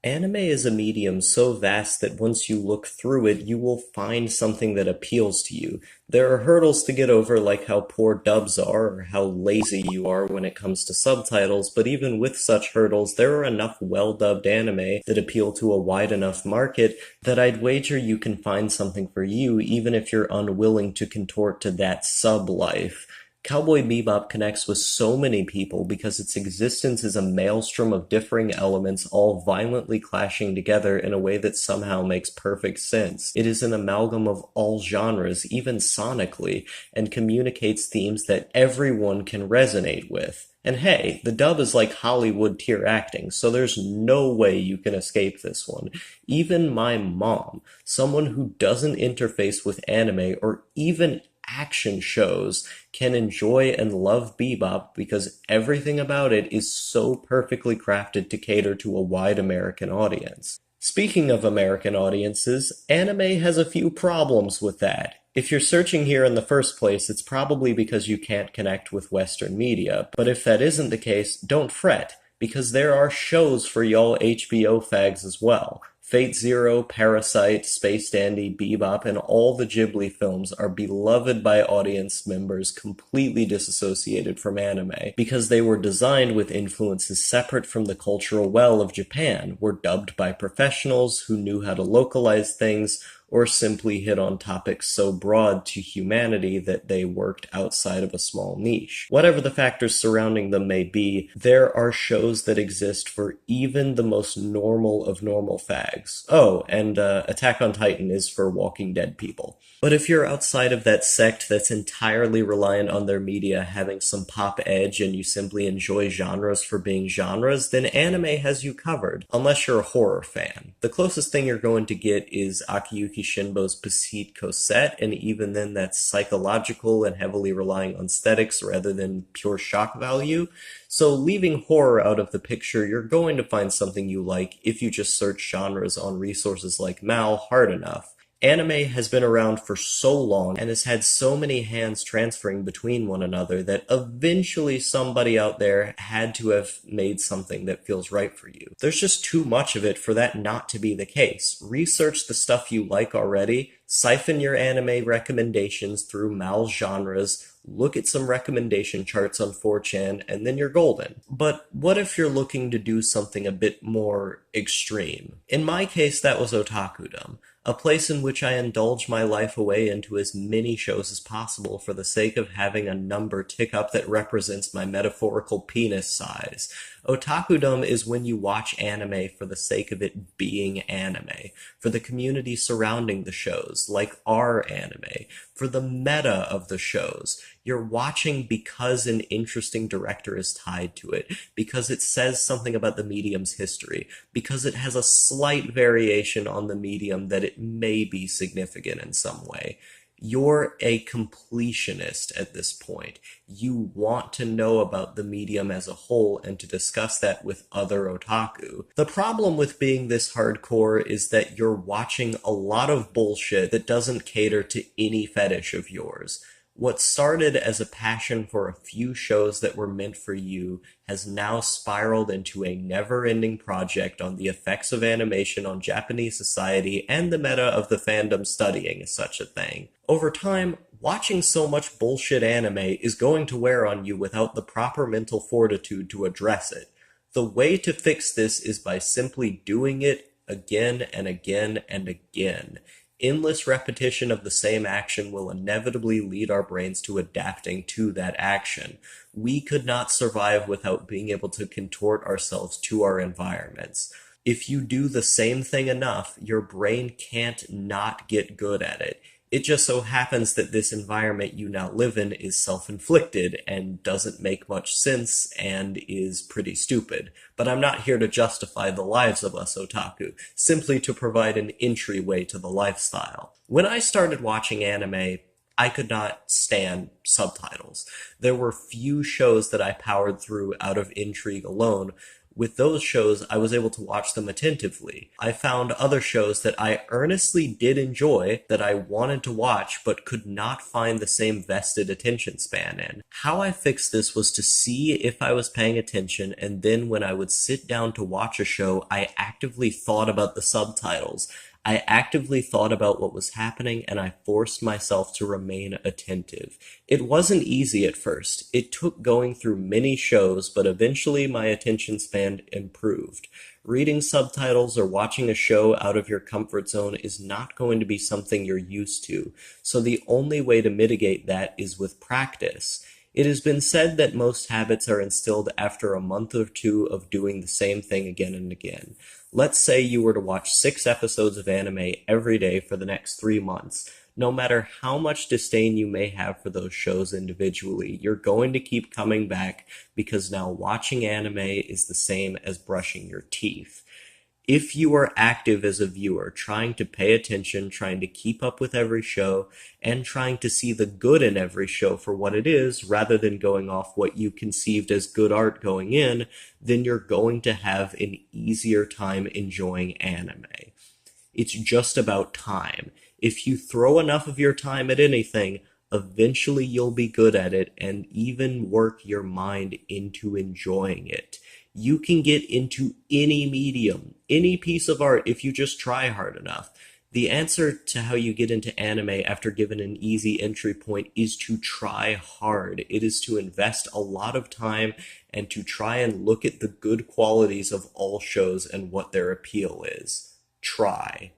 Anime is a medium so vast that once you look through it, you will find something that appeals to you. There are hurdles to get over, like how poor dubs are or how lazy you are when it comes to subtitles, but even with such hurdles, there are enough well-dubbed anime that appeal to a wide enough market that I'd wager you can find something for you, even if you're unwilling to contort to that sub-life. Cowboy Bebop connects with so many people because its existence is a maelstrom of differing elements all violently clashing together in a way that somehow makes perfect sense. It is an amalgam of all genres, even sonically, and communicates themes that everyone can resonate with. And hey, the dub is like Hollywood tier acting, so there's no way you can escape this one. Even my mom, someone who doesn't interface with anime or even action shows, can enjoy and love Bebop because everything about it is so perfectly crafted to cater to a wide American audience. Speaking of American audiences, anime has a few problems with that. If you're searching here in the first place, it's probably because you can't connect with Western media, but if that isn't the case, don't fret, because there are shows for y'all HBO fags as well. Fate Zero, Parasite, Space Dandy, Bebop, and all the Ghibli films are beloved by audience members completely disassociated from anime, because they were designed with influences separate from the cultural well of Japan, were dubbed by professionals who knew how to localize things, or simply hit on topics so broad to humanity that they worked outside of a small niche. Whatever the factors surrounding them may be, there are shows that exist for even the most normal of normal fags. Oh, and Attack on Titan is for Walking Dead people. But if you're outside of that sect that's entirely reliant on their media having some pop edge and you simply enjoy genres for being genres, then anime has you covered, unless you're a horror fan. The closest thing you're going to get is Akiyuki Shinbo's Petite Cosette, and even then that's psychological and heavily relying on aesthetics rather than pure shock value. So leaving horror out of the picture, you're going to find something you like if you just search genres on resources like Mal hard enough. Anime has been around for so long and has had so many hands transferring between one another that eventually somebody out there had to have made something that feels right for you. There's just too much of it for that not to be the case. Research the stuff you like already, siphon your anime recommendations through Mal's genres, look at some recommendation charts on 4chan, and then you're golden. But what if you're looking to do something a bit more extreme? In my case, that was otakudom, a place in which I indulge my life away into as many shows as possible for the sake of having a number tick up that represents my metaphorical penis size. Otakudom is when you watch anime for the sake of it being anime, for the community surrounding the shows, like our anime, for the meta of the shows. You're watching because an interesting director is tied to it, because it says something about the medium's history, because it has a slight variation on the medium that it may be significant in some way. You're a completionist at this point. You want to know about the medium as a whole and to discuss that with other otaku. The problem with being this hardcore is that you're watching a lot of bullshit that doesn't cater to any fetish of yours. What started as a passion for a few shows that were meant for you has now spiraled into a never-ending project on the effects of animation on Japanese society and the meta of the fandom studying such a thing. Over time, watching so much bullshit anime is going to wear on you without the proper mental fortitude to address it. The way to fix this is by simply doing it again and again and again. Endless repetition of the same action will inevitably lead our brains to adapting to that action. We could not survive without being able to contort ourselves to our environments. If you do the same thing enough, your brain can't not get good at it. It just so happens that this environment you now live in is self-inflicted and doesn't make much sense and is pretty stupid. But I'm not here to justify the lives of us otaku, simply to provide an entryway to the lifestyle. When I started watching anime, I could not stand subtitles. There were few shows that I powered through out of intrigue alone, With those shows, I was able to watch them attentively. I found other shows that I earnestly did enjoy that I wanted to watch but could not find the same vested attention span in. How I fixed this was to see if I was paying attention, and then when I would sit down to watch a show, I actively thought about the subtitles. I actively thought about what was happening, and I forced myself to remain attentive. It wasn't easy at first. It took going through many shows, but eventually my attention span improved. Reading subtitles or watching a show out of your comfort zone is not going to be something you're used to, so the only way to mitigate that is with practice. It has been said that most habits are instilled after a month or two of doing the same thing again and again. Let's say you were to watch 6 episodes of anime every day for the next 3 months. No matter how much disdain you may have for those shows individually, you're going to keep coming back because now watching anime is the same as brushing your teeth. If you are active as a viewer, trying to pay attention, trying to keep up with every show, and trying to see the good in every show for what it is, rather than going off what you conceived as good art going in, then you're going to have an easier time enjoying anime. It's just about time. If you throw enough of your time at anything, eventually you'll be good at it and even work your mind into enjoying it. You can get into any medium, any piece of art if you just try hard enough. The answer to how you get into anime after given an easy entry point is to try hard. It is to invest a lot of time and to try and look at the good qualities of all shows and what their appeal is. Try.